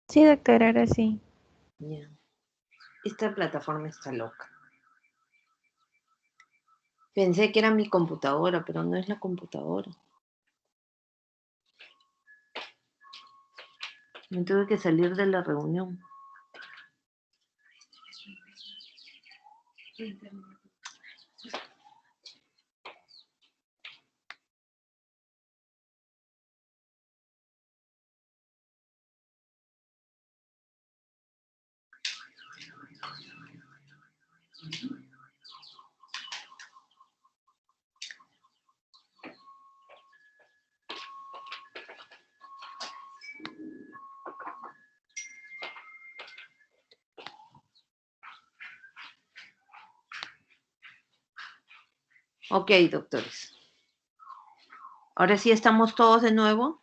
Sí, doctora, ahora sí. Ya. Esta plataforma está loca. Pensé que era mi computadora, pero no es la computadora. Me tuve que salir de la reunión. Ok, doctores. Ahora sí estamos todos de nuevo.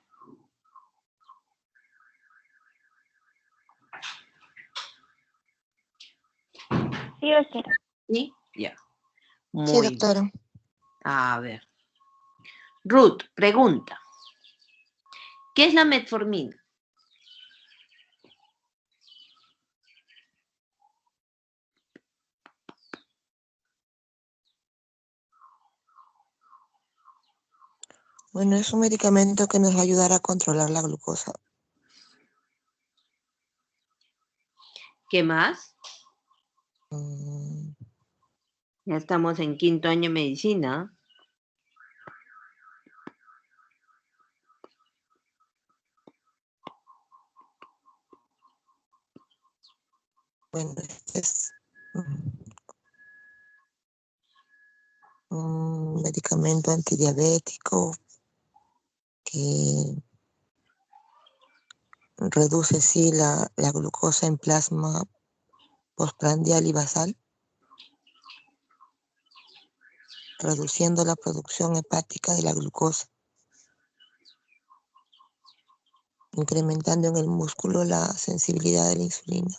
Sí, doctora. Sí, ya. Sí, Muy bien. doctora. A ver. Ruth, pregunta. ¿Qué es la metformina? Bueno, es un medicamento que nos va a ayudar a controlar la glucosa. ¿Qué más? Mm, Ya estamos en 5º año de medicina. Bueno, este es un medicamento antidiabético que reduce, sí, la glucosa en plasma postprandial y basal, reduciendo la producción hepática de la glucosa, incrementando en el músculo la sensibilidad de la insulina.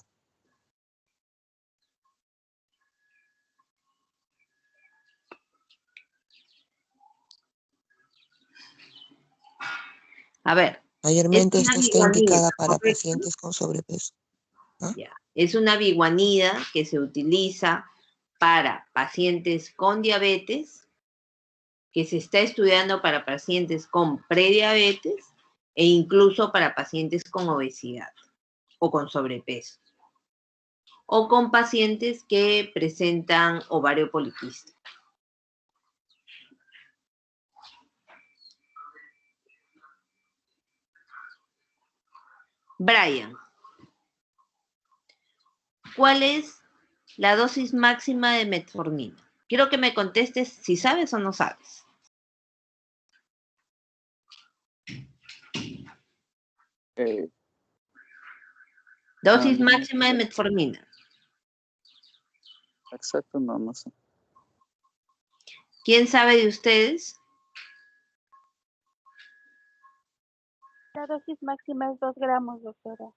A ver, es Mayormente una esta está biguanida, indicada para ¿correcto? pacientes con sobrepeso. ¿Ah? Ya. Es una biguanida que se utiliza para pacientes con diabetes, que se está estudiando para pacientes con prediabetes e incluso para pacientes con obesidad o con sobrepeso o con pacientes que presentan ovario poliquístico. Brian, ¿cuál es la dosis máxima de metformina? Quiero que me contestes si sabes o no sabes. Dosis máxima de metformina. Exacto, no sé. ¿Quién sabe de ustedes? La dosis máxima es 2 gramos, doctora.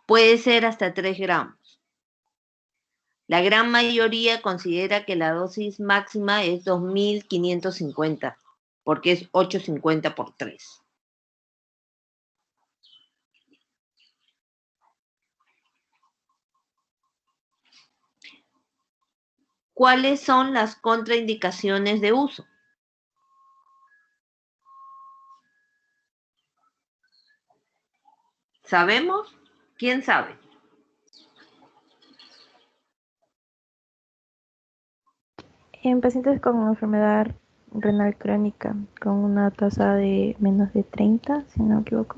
Puede ser hasta 3 gramos. La gran mayoría considera que la dosis máxima es 2.550, porque es 850 por 3. ¿Cuáles son las contraindicaciones de uso? ¿Sabemos? ¿Quién sabe? En pacientes con enfermedad renal crónica, con una tasa de menos de 30, si no me equivoco.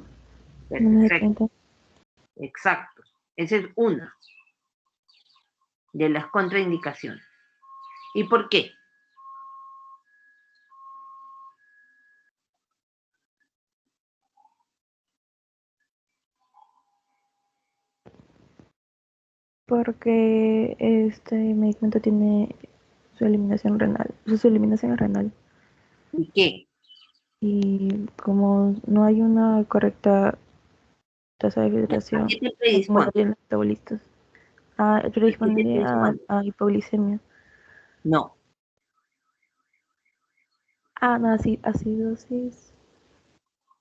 Menos de Perfecto, 30. exacto. Esa es una de las contraindicaciones. ¿Y por qué? Porque este medicamento tiene su eliminación renal, su eliminación es renal. ¿Y qué? Y como no hay una correcta tasa de ¿A filtración, qué te acumula predispone? bien los metabolistas. ¿A qué te Predispondría predispone? a hipoglicemia. No. No, sí, acidosis.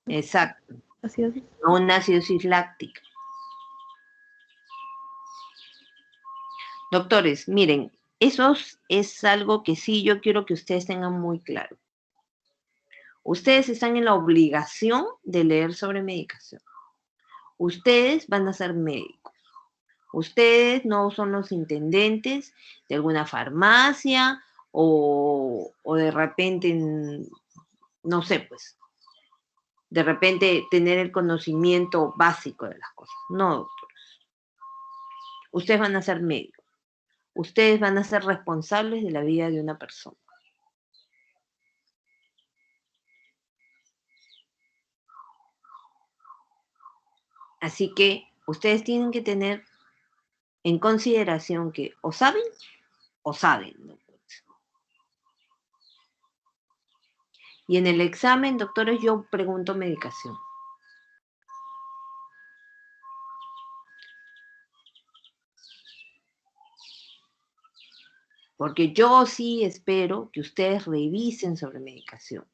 Exacto. Acidosis. a una acidosis láctica. Doctores, miren, eso es algo que sí yo quiero que ustedes tengan muy claro. Ustedes están en la obligación de leer sobre medicación. Ustedes van a ser médicos. Ustedes no son los intendentes de alguna farmacia o de repente, no sé, pues, de repente tener el conocimiento básico de las cosas. No, doctores. Ustedes van a ser médicos. Ustedes van a ser responsables de la vida de una persona. Así que ustedes tienen que tener en consideración que o saben o saben, ¿no? Y en el examen, doctores, yo pregunto medicación. Porque yo sí espero que ustedes revisen sobre medicación.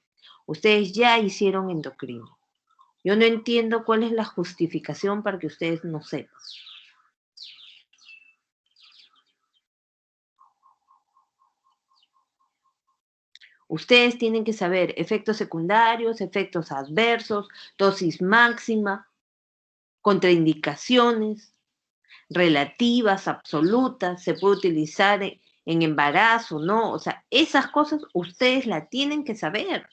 Ustedes ya hicieron endocrino. Yo no entiendo cuál es la justificación para que ustedes no sepan. Ustedes tienen que saber efectos secundarios, efectos adversos, dosis máxima, contraindicaciones relativas, absolutas, se puede utilizar en embarazo, ¿no? O sea, esas cosas ustedes la tienen que saber.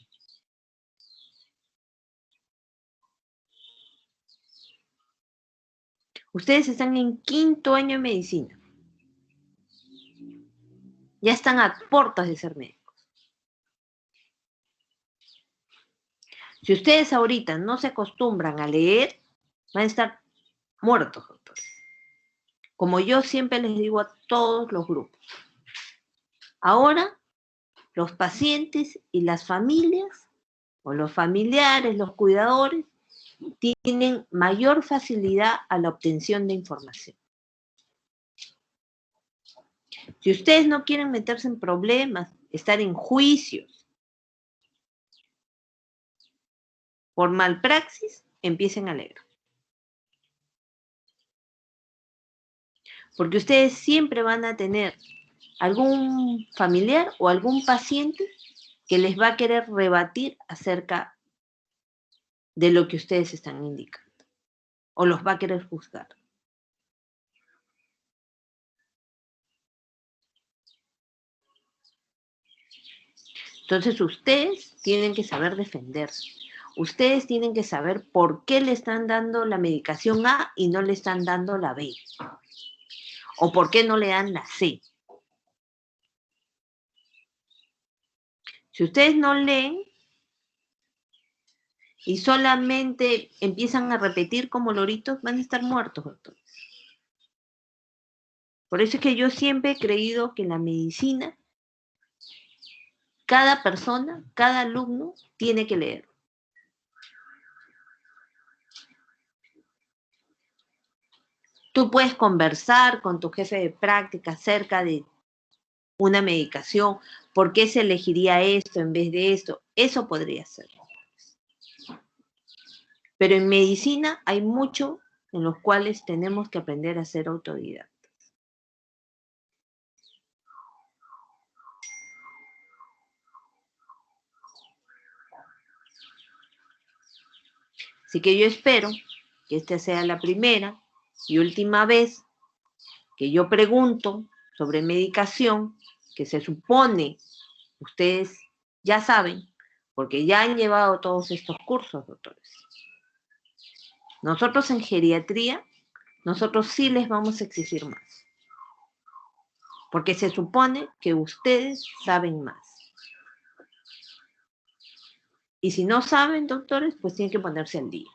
Ustedes están en quinto año de medicina. Ya están a puertas de ser médicos. Si ustedes ahorita no se acostumbran a leer, van a estar muertos, doctores. Como yo siempre les digo a todos los grupos. Ahora, los pacientes y las familias, o los familiares, los cuidadores, tienen mayor facilidad a la obtención de información. Si ustedes no quieren meterse en problemas, estar en juicios por malpraxis, empiecen a leer. Porque ustedes siempre van a tener algún familiar o algún paciente que les va a querer rebatir acerca de lo que ustedes están indicando o los va a querer juzgar. Entonces ustedes tienen que saber defenderse. Ustedes tienen que saber por qué le están dando la medicación A y no le están dando la B. O por qué no le dan la C. Si ustedes no leen y solamente empiezan a repetir como loritos, van a estar muertos, doctores. Por eso es que yo siempre he creído que en la medicina, cada persona, cada alumno, tiene que leer. Tú puedes conversar con tu jefe de práctica acerca de una medicación, por qué se elegiría esto en vez de esto, eso podría ser. Pero en medicina hay mucho en los cuales tenemos que aprender a ser autodidactas. Así que yo espero que esta sea la primera y última vez que yo pregunto sobre medicación, que se supone ustedes ya saben, porque ya han llevado todos estos cursos, doctores. Nosotros en geriatría, nosotros sí les vamos a exigir más, porque se supone que ustedes saben más. Y si no saben, doctores, pues tienen que ponerse al día.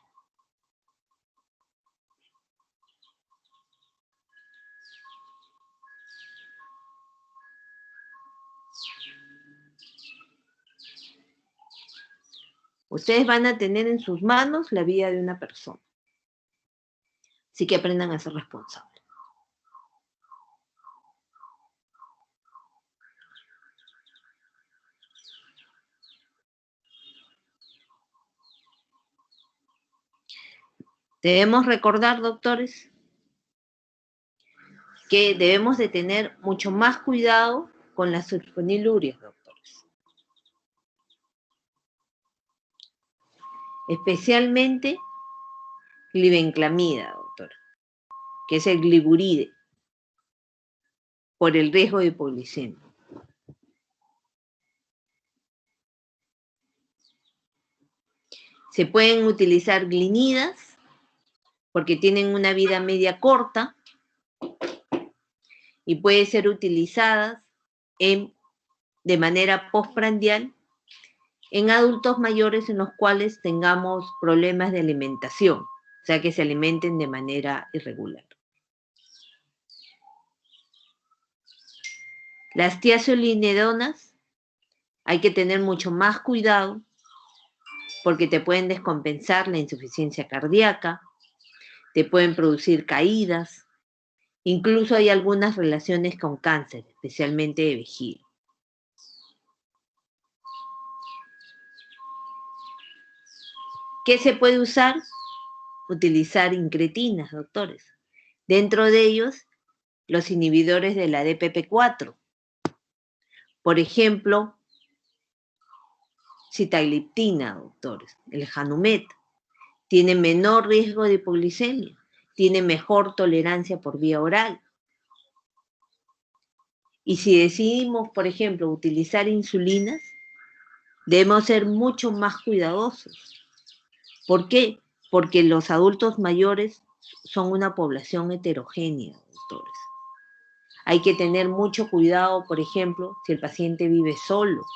Ustedes van a tener en sus manos la vida de una persona. Así que aprendan a ser responsables. Debemos recordar, doctores, que debemos de tener mucho más cuidado con las sulfonilurias, doctores. Especialmente glibenclamida, doctor, que es el gliburide, por el riesgo de hipoglicemia. Se pueden utilizar glinidas porque tienen una vida media corta y pueden ser utilizadas de manera postprandial en adultos mayores en los cuales tengamos problemas de alimentación, o sea, que se alimenten de manera irregular. Las tiazolinedonas hay que tener mucho más cuidado porque te pueden descompensar la insuficiencia cardíaca, te pueden producir caídas, incluso hay algunas relaciones con cáncer, especialmente de vejiga. ¿Qué se puede usar? Utilizar incretinas, doctores. Dentro de ellos, los inhibidores de la DPP4. Por ejemplo, sitagliptina, doctores, el Janumet. Tiene menor riesgo de hipoglicemia, tiene mejor tolerancia por vía oral. Y si decidimos, por ejemplo, utilizar insulinas, debemos ser mucho más cuidadosos. ¿Por qué? Porque los adultos mayores son una población heterogénea, doctores. Hay que tener mucho cuidado, por ejemplo, si el paciente vive solo,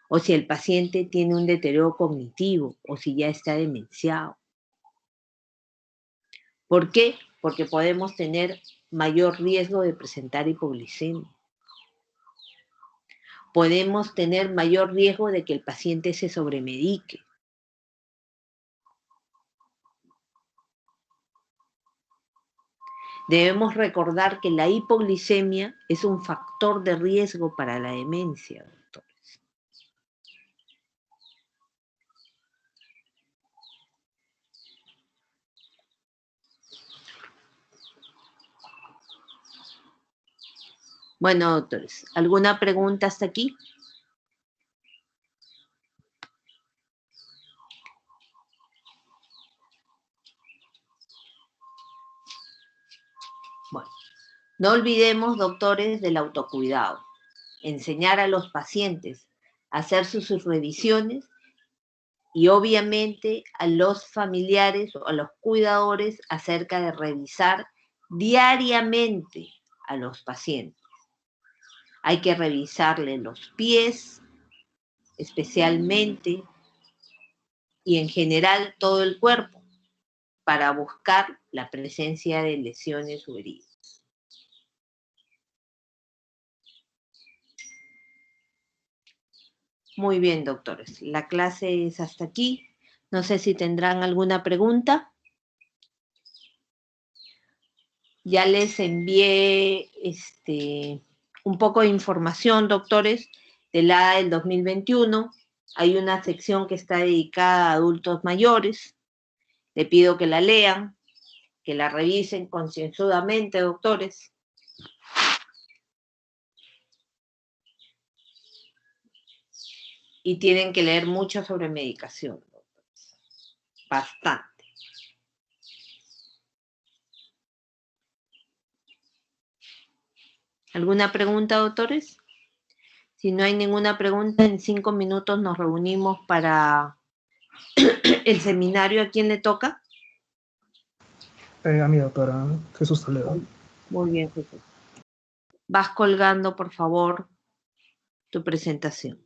o si el paciente tiene un deterioro cognitivo, o si ya está demenciado. ¿Por qué? Porque podemos tener mayor riesgo de presentar hipoglicemia. Podemos tener mayor riesgo de que el paciente se sobremedique. Debemos recordar que la hipoglicemia es un factor de riesgo para la demencia, doctores. Bueno, doctores, ¿alguna pregunta hasta aquí? Bueno, no olvidemos, doctores, del autocuidado. Enseñar a los pacientes a hacer sus revisiones y obviamente a los familiares o a los cuidadores acerca de revisar diariamente a los pacientes. Hay que revisarle los pies, especialmente, y en general todo el cuerpo, para buscar la presencia de lesiones o heridas. Muy bien, doctores. La clase es hasta aquí. No sé si tendrán alguna pregunta. Ya les envié un poco de información, doctores, del ADA del 2021. Hay una sección que está dedicada a adultos mayores. Le pido que la lean, que la revisen concienzudamente, doctores. Y tienen que leer mucho sobre medicación, doctores. Bastante. ¿Alguna pregunta, doctores? Si no hay ninguna pregunta, en 5 minutos nos reunimos para el seminario. ¿A quién le toca? A mi doctora Jesús Toledo. Muy bien, Jesús. Vas colgando, por favor, tu presentación.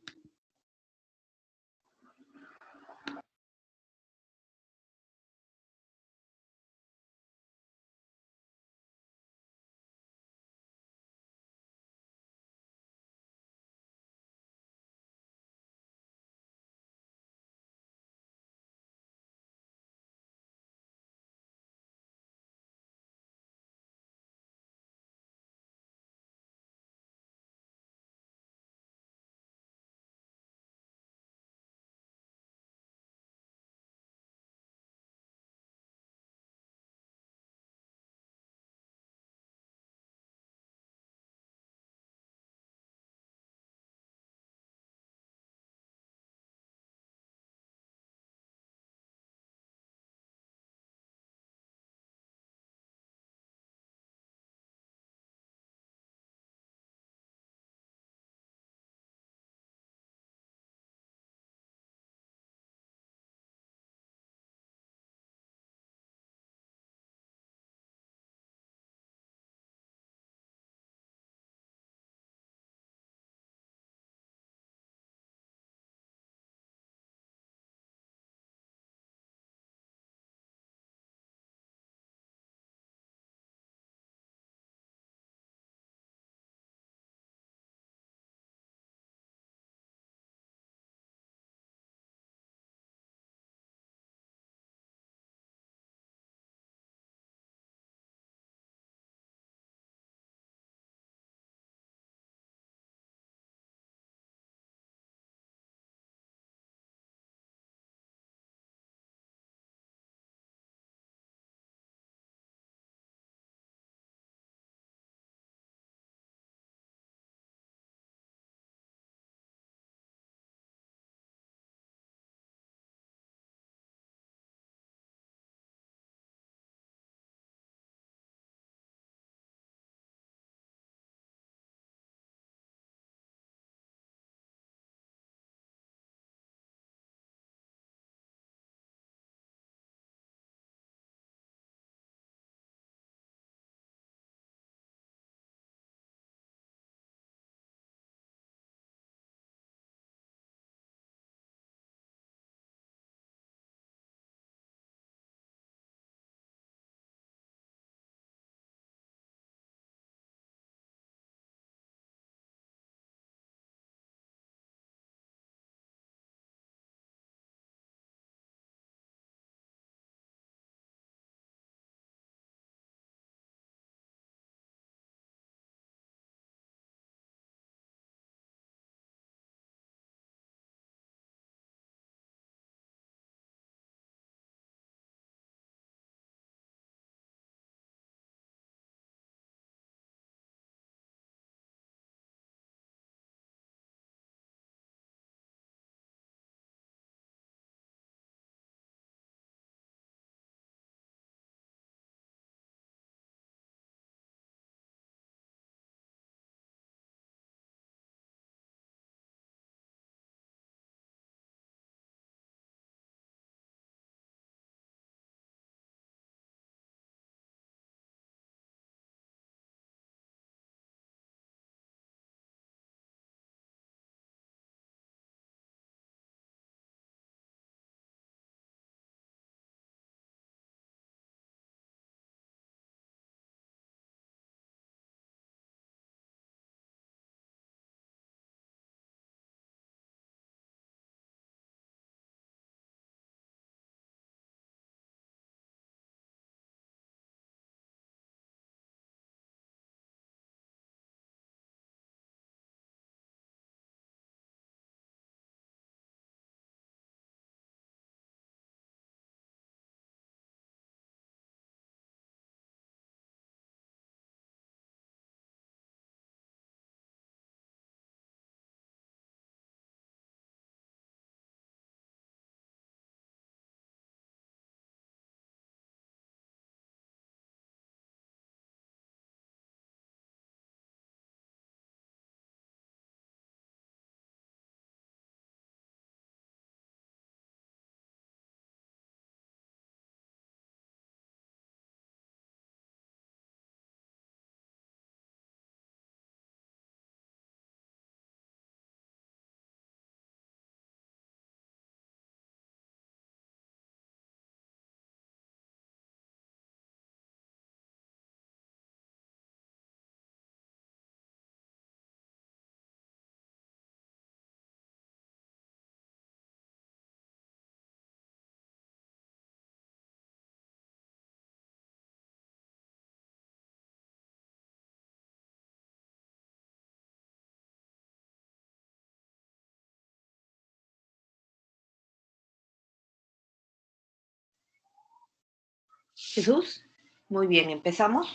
Jesús, muy bien, empezamos.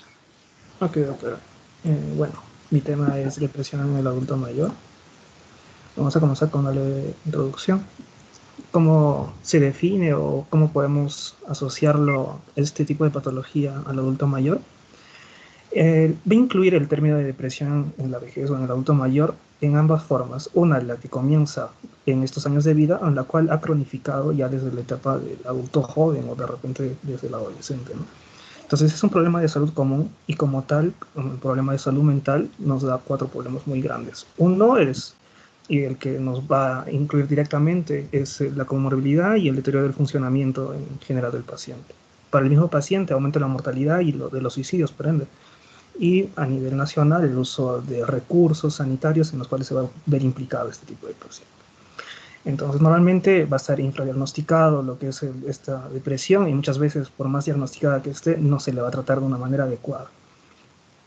Ok, doctora. Bueno, mi tema es depresión en el adulto mayor. Vamos a comenzar con una leve introducción. ¿Cómo se define o cómo podemos asociarlo, este tipo de patología, al adulto mayor? Va a incluir el término de depresión en la vejez o en el adulto mayor en ambas formas. Una, la que comienza en estos años de vida, en la cual ha cronificado ya desde la etapa del adulto joven o de repente desde el adolescente, ¿no? Entonces es un problema de salud común y como tal, un problema de salud mental nos da 4 problemas muy grandes. Uno es, y el que nos va a incluir directamente, es la comorbilidad y el deterioro del funcionamiento en general del paciente. Para el mismo paciente aumenta la mortalidad y lo de los suicidios, por ende. Y a nivel nacional el uso de recursos sanitarios en los cuales se va a ver implicado este tipo de paciente. Entonces, normalmente va a estar infradiagnosticado lo que es esta depresión y muchas veces, por más diagnosticada que esté, no se le va a tratar de una manera adecuada.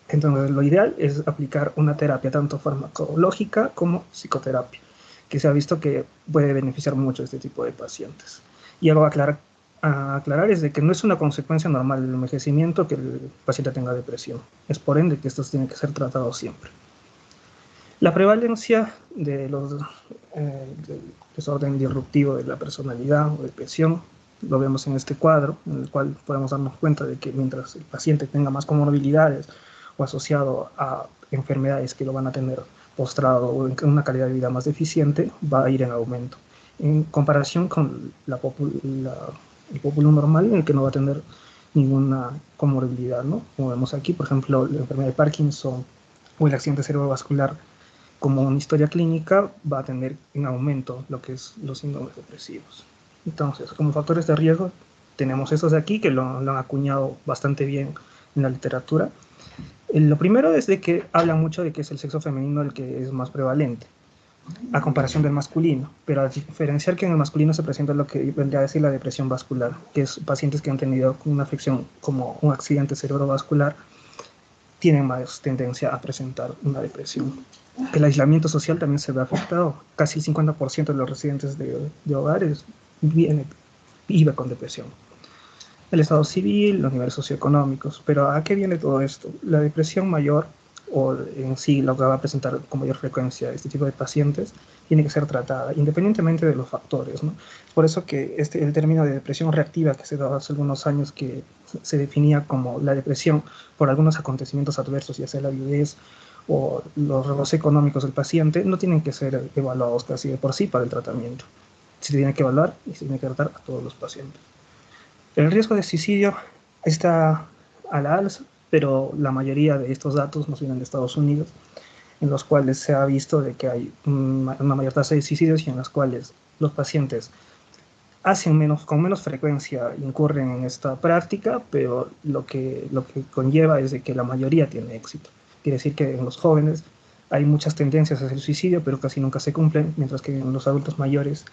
Entonces, lo ideal es aplicar una terapia tanto farmacológica como psicoterapia, que se ha visto que puede beneficiar mucho a este tipo de pacientes. Y algo a aclarar es de que no es una consecuencia normal del envejecimiento que el paciente tenga depresión. Es por ende que estos tienen que ser tratados siempre. La prevalencia del desorden disruptivo de la personalidad o depresión lo vemos en este cuadro, en el cual podemos darnos cuenta de que mientras el paciente tenga más comorbilidades o asociado a enfermedades que lo van a tener postrado o en una calidad de vida más deficiente, va a ir en aumento. En comparación con el populum normal, en el que no va a tener ninguna comorbilidad, ¿no? Como vemos aquí, por ejemplo, la enfermedad de Parkinson o el accidente cerebrovascular como una historia clínica va a tener en aumento lo que es los síndromes depresivos. Entonces, como factores de riesgo, tenemos estos de aquí que lo han acuñado bastante bien en la literatura. Lo primero es de que hablan mucho de que es el sexo femenino el que es más prevalente a comparación del masculino, pero a diferenciar que en el masculino se presenta lo que vendría a decir la depresión vascular, que es pacientes que han tenido una afección como un accidente cerebrovascular tienen más tendencia a presentar una depresión. El aislamiento social también se ve afectado. Casi el 50% de los residentes de hogares vive con depresión. El estado civil, los niveles socioeconómicos. Pero ¿a qué viene todo esto? La depresión mayor, o en sí lo que va a presentar con mayor frecuencia este tipo de pacientes, tiene que ser tratada independientemente de los factores, ¿no? Por eso que el término de depresión reactiva que se daba hace algunos años, que se definía como la depresión por algunos acontecimientos adversos, ya sea la viudez o los recursos económicos del paciente, no tienen que ser evaluados casi de por sí para el tratamiento. Se tiene que evaluar y se tiene que tratar a todos los pacientes. El riesgo de suicidio está a la alza, pero la mayoría de estos datos nos vienen de Estados Unidos, en los cuales se ha visto de que hay una mayor tasa de suicidios y en las cuales los pacientes con menos frecuencia incurren en esta práctica, pero lo que conlleva es de que la mayoría tiene éxito. Quiere decir que en los jóvenes hay muchas tendencias hacia el suicidio, pero casi nunca se cumplen, mientras que en los adultos mayores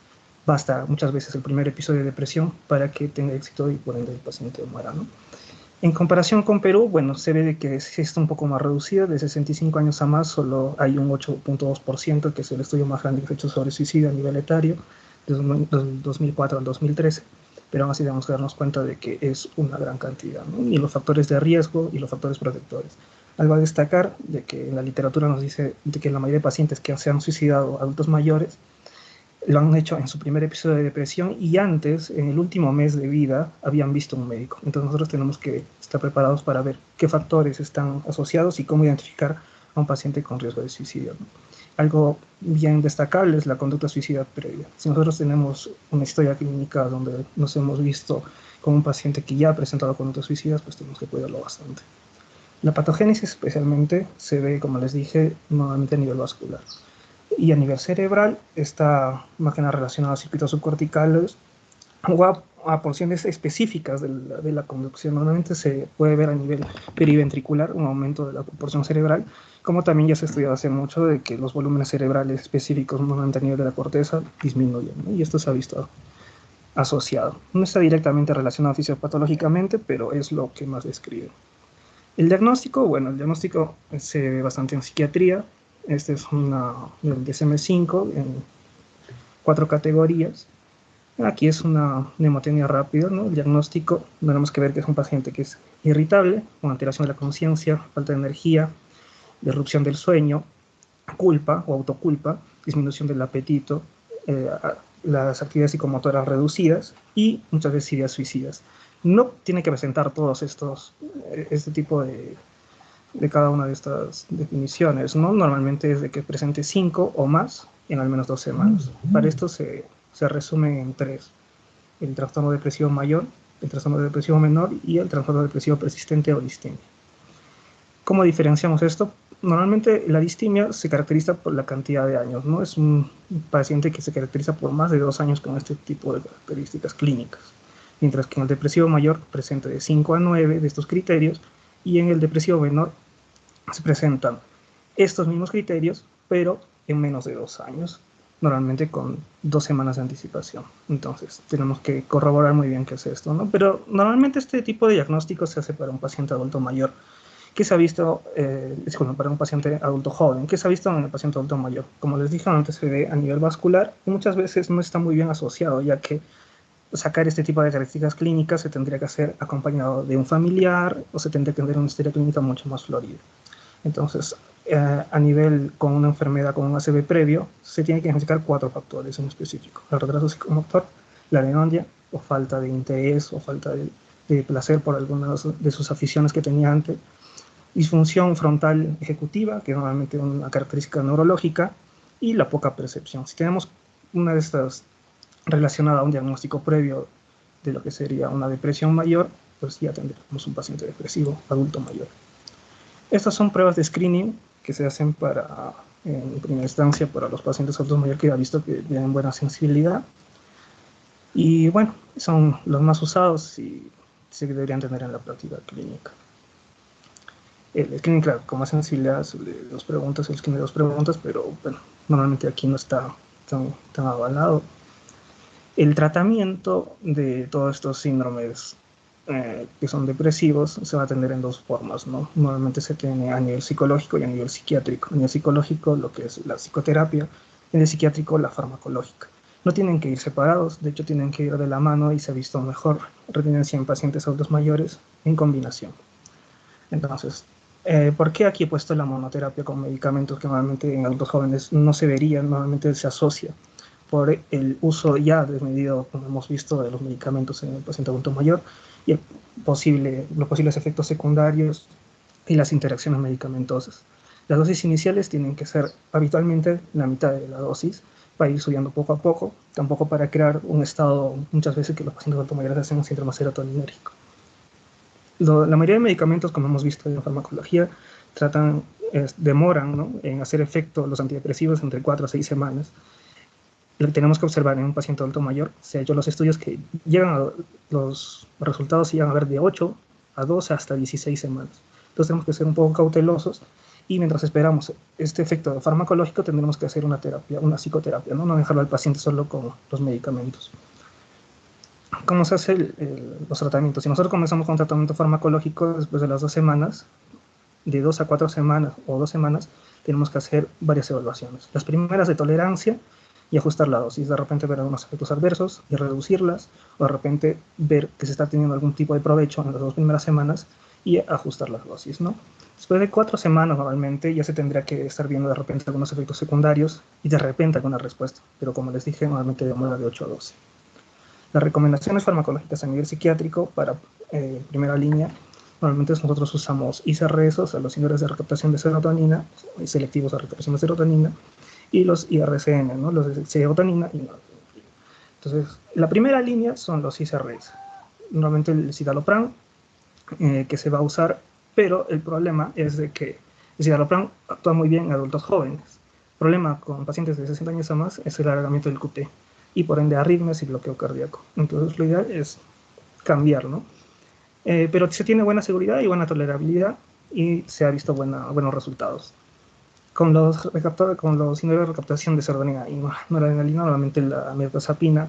basta muchas veces el primer episodio de depresión para que tenga éxito y por ende el paciente muera, ¿no? En comparación con Perú, bueno, se ve de que sí está un poco más reducido. De 65 años a más solo hay un 8.2%, que es el estudio más grande que se ha hecho sobre suicidio a nivel etario, desde 2004 al 2013, pero aún así debemos darnos cuenta de que es una gran cantidad, ¿no? Y los factores de riesgo y los factores protectores. Algo a destacar de que en la literatura nos dice de que la mayoría de pacientes que se han suicidado, adultos mayores, lo han hecho en su primer episodio de depresión y antes, en el último mes de vida, habían visto un médico. Entonces nosotros tenemos que estar preparados para ver qué factores están asociados y cómo identificar a un paciente con riesgo de suicidio, ¿no? Algo bien destacable es la conducta suicida previa. Si nosotros tenemos una historia clínica donde nos hemos visto con un paciente que ya ha presentado conductas suicidas, pues tenemos que cuidarlo bastante. La patogénesis especialmente se ve, como les dije, nuevamente a nivel vascular. Y a nivel cerebral está más que nada relacionado a circuitos subcorticales o a porciones específicas de la conducción. Normalmente se puede ver a nivel periventricular un aumento de la proporción cerebral, como también ya se ha estudiado hace mucho de que los volúmenes cerebrales específicos normalmente a nivel de la corteza disminuyen, ¿no? Y esto se ha visto asociado. No está directamente relacionado fisiopatológicamente, pero es lo que más describe. El diagnóstico, bueno, el diagnóstico se ve bastante en psiquiatría. Este es el DSM-5 en 4 categorías. Aquí es una mnemotecnia rápida, ¿no? El diagnóstico, tenemos que ver que es un paciente que es irritable, con alteración de la conciencia, falta de energía, disrupción del sueño, culpa o autoculpa, disminución del apetito, las actividades psicomotoras reducidas y muchas veces ideas suicidas. No tiene que presentar todos este tipo de cada una de estas definiciones, ¿no? Normalmente es de que presente 5 o más en al menos 2 semanas. Para esto se resume en 3: el trastorno depresivo mayor, el trastorno depresivo menor y el trastorno depresivo persistente o distimia. ¿Cómo diferenciamos esto? Normalmente la distimia se caracteriza por la cantidad de años, ¿no? Es un paciente que se caracteriza por más de 2 años con este tipo de características clínicas, mientras que en el depresivo mayor presenta de 5 a 9 de estos criterios, y en el depresivo menor se presentan estos mismos criterios, pero en menos de 2 años, normalmente con 2 semanas de anticipación. Entonces, tenemos que corroborar muy bien qué es esto, ¿no? Pero normalmente este tipo de diagnóstico se hace para un paciente adulto mayor. ¿Qué se ha visto, para un paciente adulto joven? ¿Qué se ha visto en el paciente adulto mayor? Como les dije antes, se ve a nivel vascular y muchas veces no está muy bien asociado, ya que sacar este tipo de características clínicas se tendría que hacer acompañado de un familiar o se tendría que tener una historia clínica mucho más florida. Entonces, a nivel con una enfermedad con un ACV previo, se tiene que identificar 4 factores en específico: el retraso psicomotor, la anedonia, o falta de interés o falta de placer por algunas de sus aficiones que tenía antes, disfunción frontal ejecutiva, que es normalmente una característica neurológica, y la poca percepción. Si tenemos una de estas relacionada a un diagnóstico previo de lo que sería una depresión mayor, pues ya tendremos un paciente depresivo adulto mayor. Estas son pruebas de screening que se hacen en primera instancia para los pacientes adultos mayores que ya visto que tienen buena sensibilidad. Y bueno, son los más usados y se deberían tener en la práctica clínica. El screening, claro, con más sensibilidad, de 2 preguntas, el screening de 2 preguntas, pero bueno, normalmente aquí no está tan avalado. El tratamiento de todos estos síndromes que son depresivos se va a tener en 2 formas, ¿no? Normalmente se tiene a nivel psicológico y a nivel psiquiátrico. A nivel psicológico, lo que es la psicoterapia, y en el psiquiátrico, la farmacológica. No tienen que ir separados, de hecho tienen que ir de la mano, y se ha visto mejor retenencia en pacientes adultos mayores en combinación. Entonces, ¿por qué aquí he puesto la monoterapia con medicamentos que normalmente en adultos jóvenes no se verían? Normalmente se asocia por el uso ya desmedido, como hemos visto, de los medicamentos en el paciente adulto mayor y los posibles efectos secundarios y las interacciones medicamentosas. Las dosis iniciales tienen que ser habitualmente la mitad de la dosis para ir subiendo poco a poco, tampoco para crear un estado, muchas veces que los pacientes adultos mayores hacen un síndrome serotoninérgico. La mayoría de medicamentos, como hemos visto en farmacología, demoran, ¿no?, en hacer efecto los antidepresivos entre 4 a 6 semanas. Lo que tenemos que observar en un paciente adulto mayor, se han hecho los estudios que los resultados llegan a ver de 8 a 12 hasta 16 semanas. Entonces tenemos que ser un poco cautelosos, y mientras esperamos este efecto farmacológico tendremos que hacer una psicoterapia, no dejarlo al paciente solo con los medicamentos. ¿Cómo se hacen los tratamientos? Si nosotros comenzamos con tratamiento farmacológico, después de las 2 semanas, de 2 a 4 semanas o 2 semanas, tenemos que hacer varias evaluaciones. Las primeras de tolerancia y ajustar la dosis, de repente ver algunos efectos adversos y reducirlas, o de repente ver que se está teniendo algún tipo de provecho en las 2 primeras semanas y ajustar las dosis, ¿no? Después de 4 semanas normalmente ya se tendría que estar viendo de repente algunos efectos secundarios y de repente alguna respuesta, pero como les dije, normalmente demora de 8 a 12. Las recomendaciones farmacológicas a nivel psiquiátrico para primera línea, normalmente nosotros usamos ICRS, o sea, los índices de recaptación de serotonina, selectivos a recaptación de serotonina, y los IRCN, ¿no?, los de serotonina y noradrenalina. Entonces, la primera línea son los ICRS. Normalmente el citalopram, que se va a usar, pero el problema es de que el citalopram actúa muy bien en adultos jóvenes. El problema con pacientes de 60 años o más es el alargamiento del QT, y por ende arritmias y bloqueo cardíaco. Entonces lo ideal es cambiar, ¿no? Pero se tiene buena seguridad y buena tolerabilidad, y se ha visto buenos resultados. Con los índices de recaptación de serotonina y noradrenalina, normalmente la mirtazapina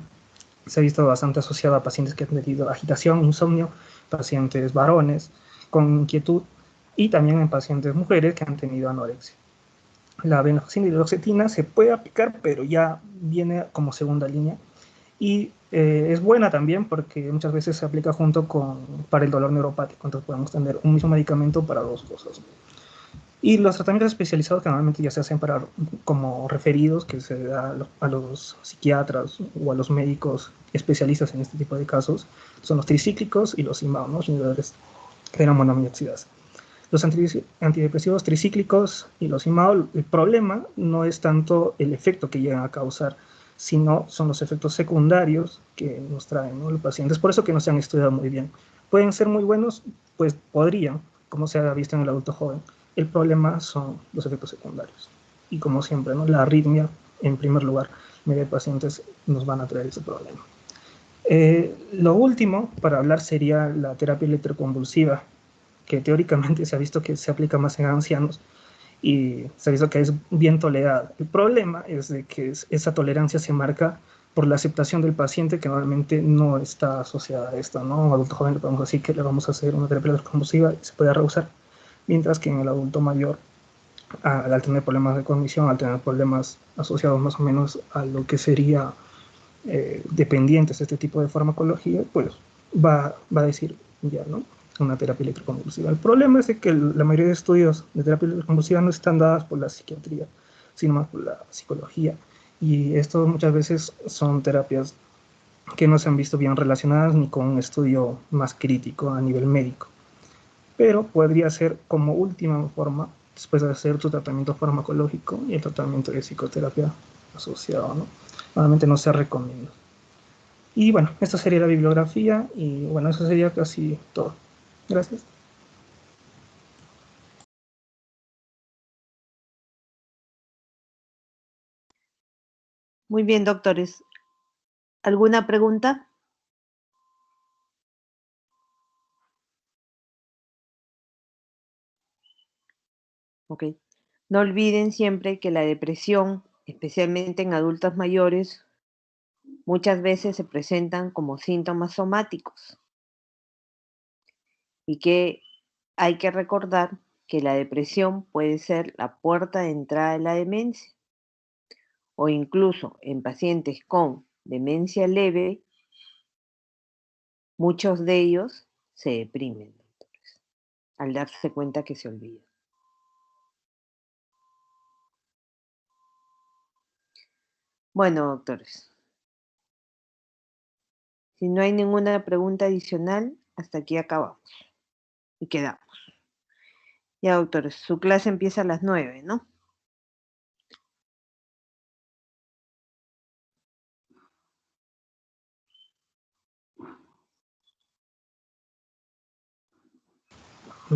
se ha visto bastante asociada a pacientes que han tenido agitación, insomnio, pacientes varones con inquietud, y también en pacientes mujeres que han tenido anorexia. La venlafaxina y la duloxetina se puede aplicar, pero ya viene como segunda línea, y Es buena también porque muchas veces se aplica junto para el dolor neuropático, entonces podemos tener un mismo medicamento para dos cosas. Y los tratamientos especializados que normalmente ya se hacen como referidos, que se da a los psiquiatras o a los médicos especialistas en este tipo de casos, son los tricíclicos y los IMAO, ¿no? Los inhibidores de la monoaminoxidasa. Los antidepresivos tricíclicos y los IMAO, el problema no es tanto el efecto que llegan a causar, sino son los efectos secundarios que nos traen, ¿no?, los pacientes. Por eso que no se han estudiado muy bien. Pueden ser muy buenos, pues podrían, como se ha visto en el adulto joven. El problema son los efectos secundarios. Y como siempre, ¿no?, la arritmia, en primer lugar, la mayoría de pacientes nos van a traer ese problema. Lo último para hablar sería la terapia electroconvulsiva, que teóricamente se ha visto que se aplica más en ancianos y se ha visto que es bien tolerada. El problema es de que esa tolerancia se marca por la aceptación del paciente, que normalmente no está asociada a esto, ¿no? Un adulto joven le podemos decir que le vamos a hacer una terapia electroconvulsiva y se puede rehusar, mientras que en el adulto mayor, al tener problemas de cognición, al tener problemas asociados más o menos a lo que sería dependientes de este tipo de farmacología, pues va a decir ya, ¿no?, una terapia electroconvulsiva. El problema es de que la mayoría de estudios de terapia electroconvulsiva no están dadas por la psiquiatría, sino más por la psicología. Y esto muchas veces son terapias que no se han visto bien relacionadas ni con un estudio más crítico a nivel médico. Pero podría ser como última forma, después de hacer tu tratamiento farmacológico y el tratamiento de psicoterapia asociado, ¿no? Normalmente no se recomienda. Y bueno, esta sería la bibliografía y bueno, eso sería casi todo. Gracias. Muy bien, doctores. ¿Alguna pregunta? Ok. No olviden siempre que la depresión, especialmente en adultos mayores, muchas veces se presentan como síntomas somáticos y que hay que recordar que la depresión puede ser la puerta de entrada de la demencia o incluso en pacientes con demencia leve, muchos de ellos se deprimen, doctores, al darse cuenta que se olvidan. Bueno, doctores, si no hay ninguna pregunta adicional, hasta aquí acabamos y quedamos. Ya, doctores, su clase empieza a las 9, ¿no?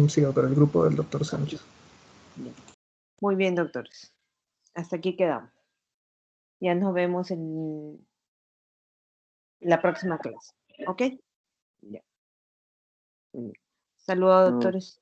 Sí, doctor, el grupo del doctor Sánchez. Bien. Muy bien, doctores. Hasta aquí quedamos. Ya nos vemos en la próxima clase. ¿Ok? Ya. Saludos, doctores.